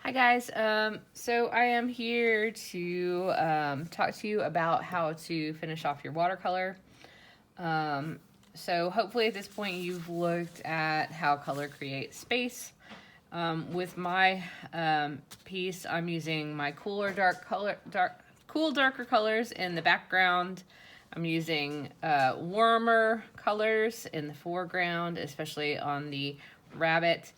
Hi guys, so I am here to talk to you about how to finish off your watercolor. So hopefully at this point you've looked at how color creates space. With my piece, I'm using my cool darker colors in the background. I'm using warmer colors in the foreground, especially on the rabbit.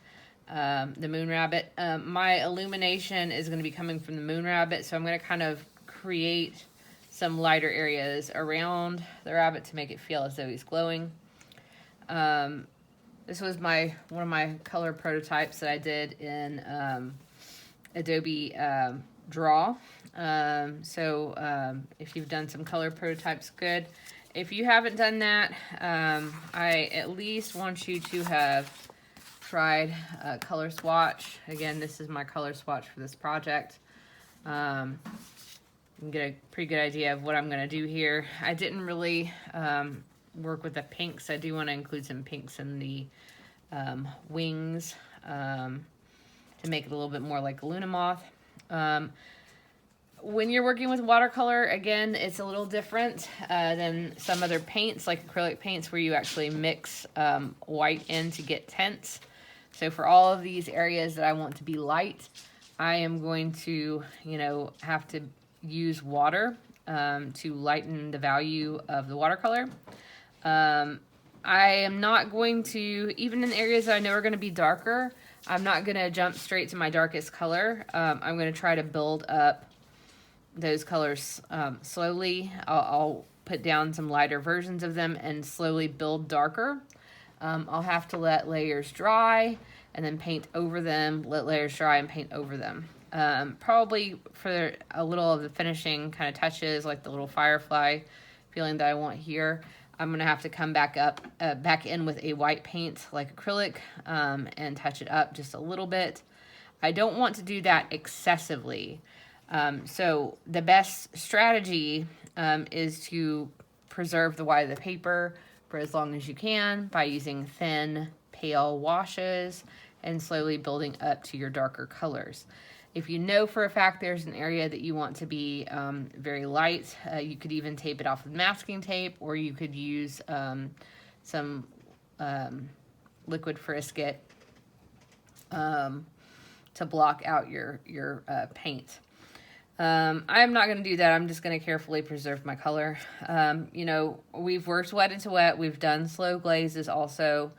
The moon rabbit. My illumination is going to be coming from the moon rabbit, so I'm going to kind of create some lighter areas around the rabbit to make it feel as though he's glowing. This was one of my color prototypes that I did in Adobe Draw. If you've done some color prototypes, good. If you haven't done that, I at least want you to have tried color swatch. Again, this is my color swatch for this project. You can get a pretty good idea of what I'm going to do here. I didn't really work with the pinks. I do want to include some pinks in the wings to make it a little bit more like a Luna moth. When you're working with watercolor, again, it's a little different than some other paints, like acrylic paints, where you actually mix white in to get tints. So for all of these areas that I want to be light, I am going to, have to use water to lighten the value of the watercolor. I am not going to, even in areas that I know are going to be darker, I'm not going to jump straight to my darkest color. I'm going to try to build up those colors slowly. I'll put down some lighter versions of them and slowly build darker. I'll have to let layers dry and then paint over them, let layers dry and paint over them. Probably for a little of the finishing kind of touches, like the little firefly feeling that I want here, I'm gonna have to come back in with a white paint like acrylic and touch it up just a little bit. I don't want to do that excessively. So the best strategy is to preserve the white of the paper for as long as you can by using thin, pale washes and slowly building up to your darker colors. If you know for a fact there's an area that you want to be very light, you could even tape it off with masking tape, or you could use some liquid Frisket to block out your paint. I'm not going to do that. I'm just going to carefully preserve my color. We've worked wet into wet. We've done slow glazes also.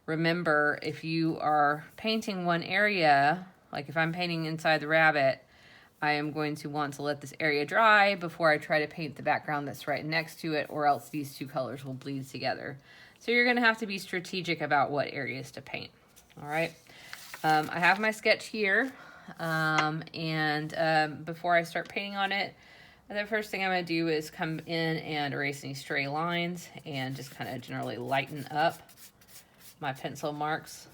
Remember, if you are painting one area, like if I'm painting inside the rabbit, I am going to want to let this area dry before I try to paint the background that's right next to it, or else these two colors will bleed together. So you're going to have to be strategic about what areas to paint. All right. I have my sketch here. Before I start painting on it, the first thing I'm going to do is come in and erase any stray lines and just kind of generally lighten up my pencil marks.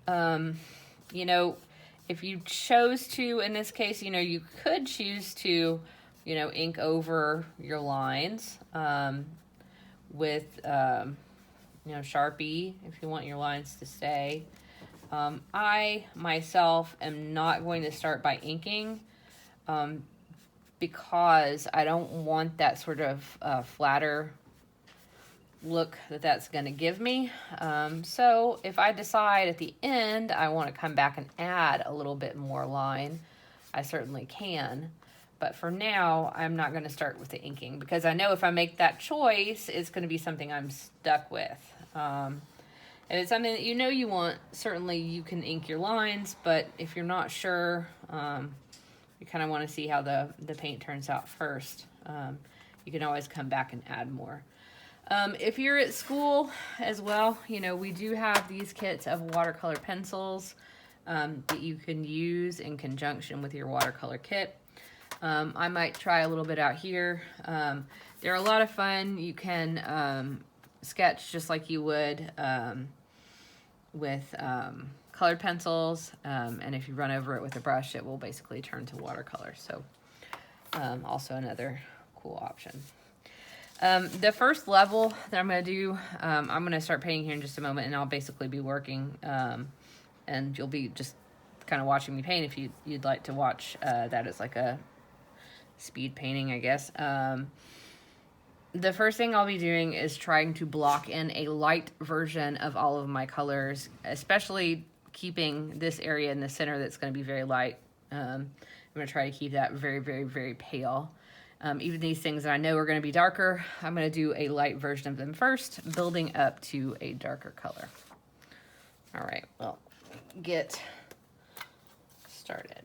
If you chose to, in this case, you could choose to, ink over your lines with, Sharpie if you want your lines to stay. I, myself, am not going to start by inking because I don't want that sort of flatter look that's going to give me. So if I decide at the end I want to come back and add a little bit more line, I certainly can. But for now, I'm not going to start with the inking because I know if I make that choice, it's going to be something I'm stuck with. If it's something that you want, certainly you can ink your lines, but if you're not sure, you kind of want to see how the paint turns out first. You can always come back and add more. If you're at school as well, we do have these kits of watercolor pencils that you can use in conjunction with your watercolor kit. I might try a little bit out here. They're a lot of fun. You can sketch just like you would with colored pencils, and if you run over it with a brush, it will basically turn to watercolor. So also another cool option. The first level that I'm going to do, I'm going to start painting here in just a moment, and I'll basically be working, and you'll be just kind of watching me paint, if you'd like to watch that as like a speed painting, I guess. The first thing I'll be doing is trying to block in a light version of all of my colors, especially keeping this area in the center that's going to be very light. I'm going to try to keep that very, very, very pale. Even these things that I know are going to be darker, I'm going to do a light version of them first, building up to a darker color. All right, well, get started.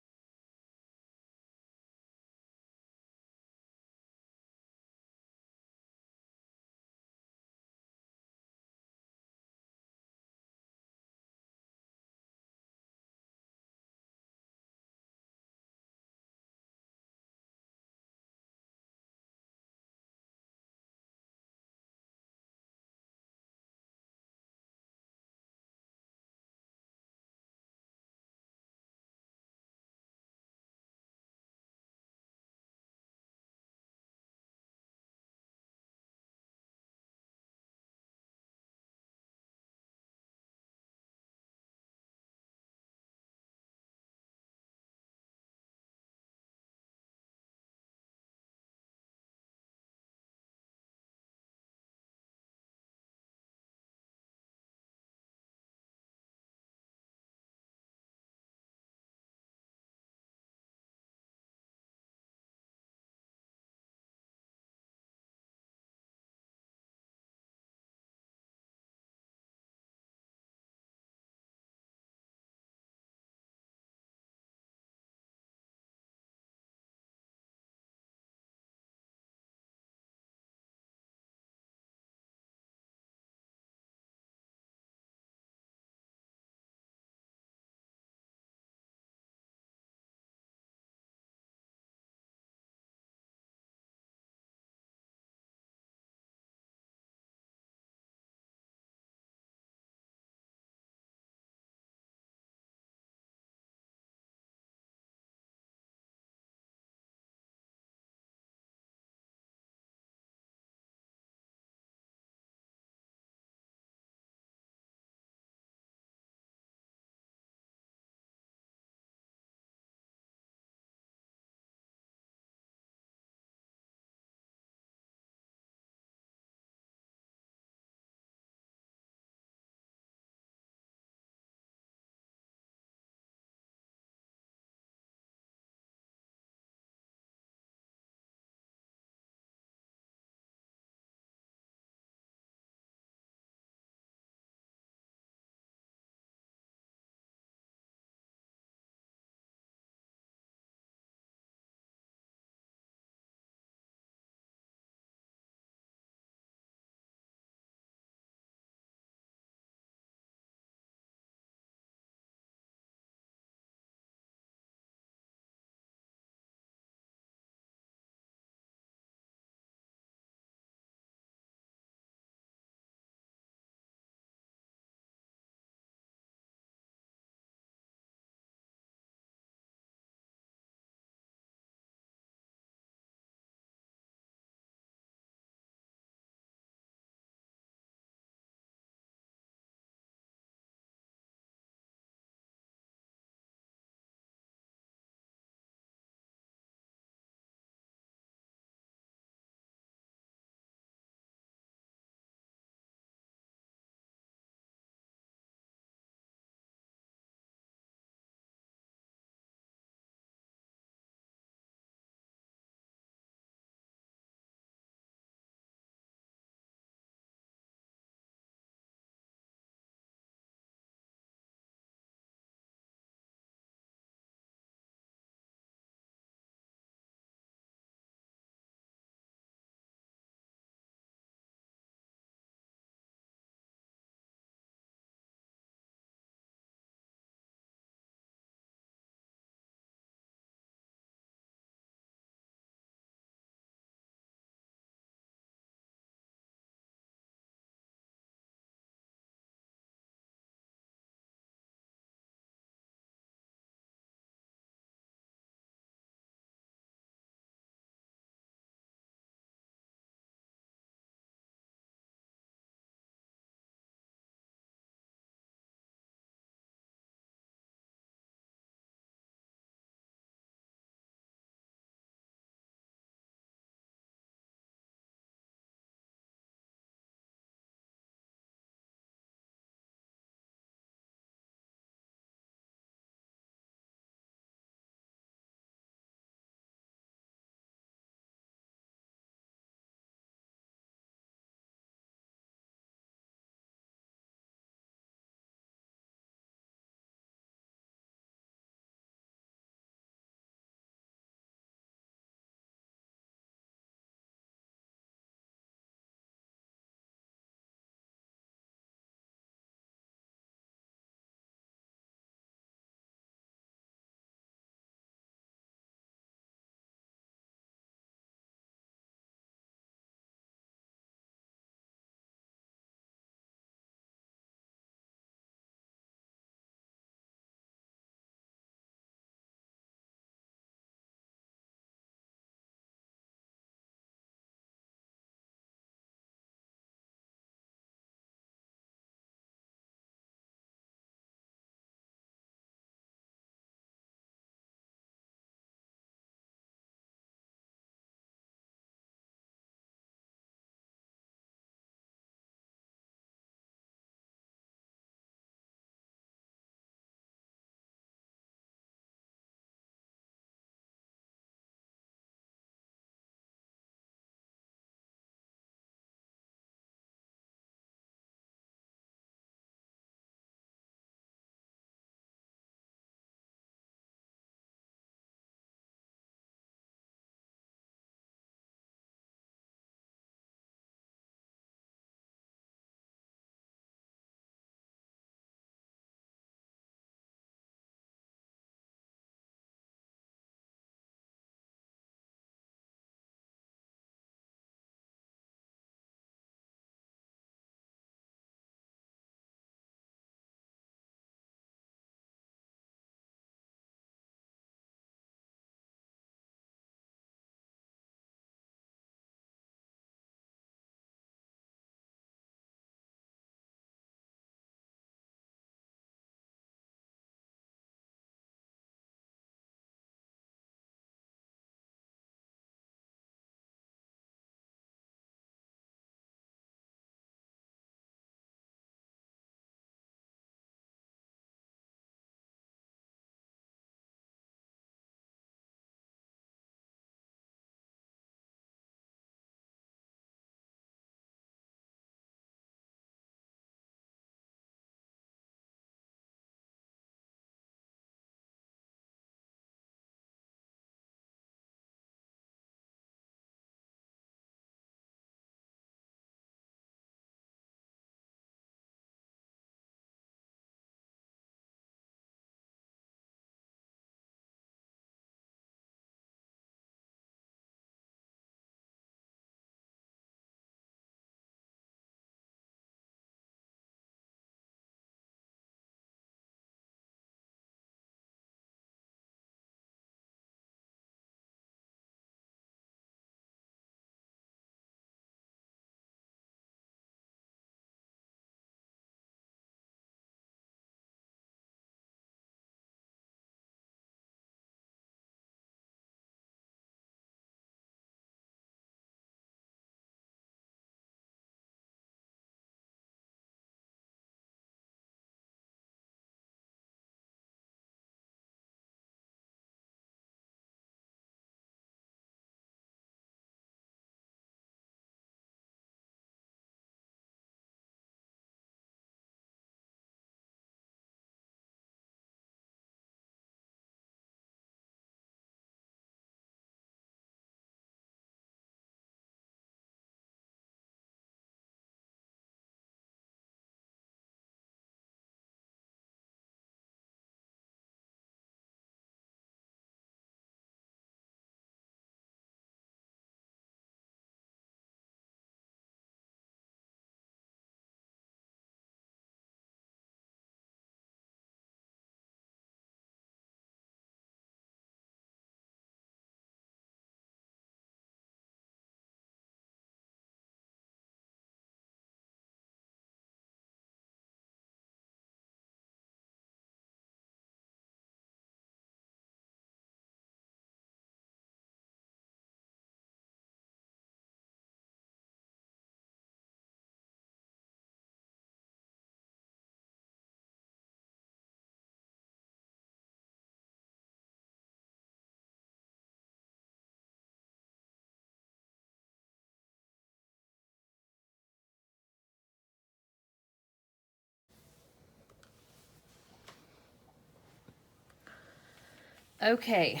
Okay,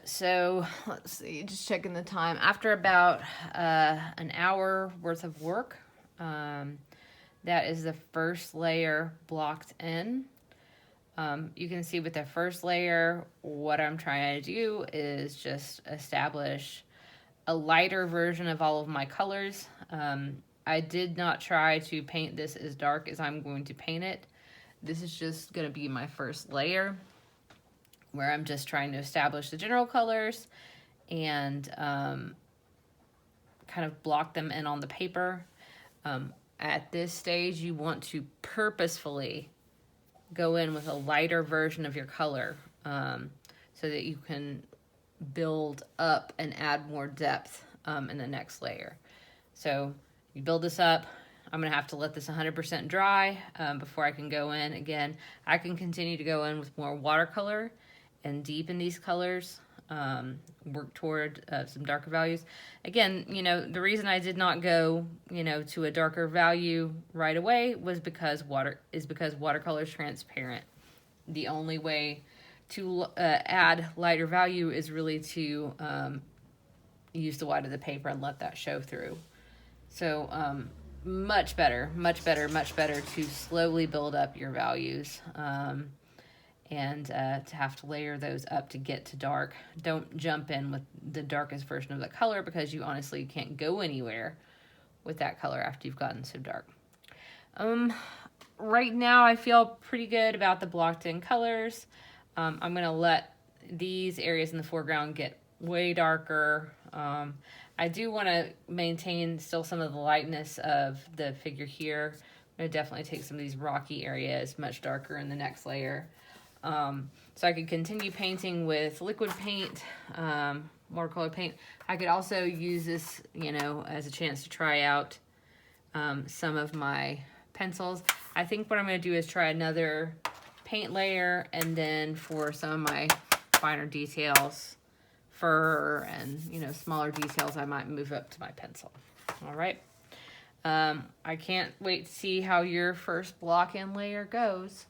so let's see, just checking the time. After about an hour worth of work, that is the first layer blocked in. You can see with the first layer, what I'm trying to do is just establish a lighter version of all of my colors. I did not try to paint this as dark as I'm going to paint it. This is just going to be my first layer, where I'm just trying to establish the general colors and kind of block them in on the paper. At this stage, you want to purposefully go in with a lighter version of your color, so that you can build up and add more depth in the next layer. So you build this up. I'm going to have to let this 100% dry before I can go in. Again, I can continue to go in with more watercolor and deepen these colors, work toward some darker values. Again, you know, the reason I did not go, you know, to a darker value right away was because watercolor is transparent. The only way to add lighter value is really to use the white of the paper and let that show through. So much better to slowly build up your values. And to have to layer those up to get to dark. Don't jump in with the darkest version of the color, because you honestly can't go anywhere with that color after you've gotten so dark. Right now I feel pretty good about the blocked in colors. I'm going to let these areas in the foreground get way darker. I do want to maintain still some of the lightness of the figure here. I'm going to definitely take some of these rocky areas much darker in the next layer. So I could continue painting with liquid paint, watercolor paint. I could also use this, you know, as a chance to try out some of my pencils. I think what I'm going to do is try another paint layer, and then for some of my finer details, fur and, you know, smaller details, I might move up to my pencil. All right. I can't wait to see how your first block in layer goes.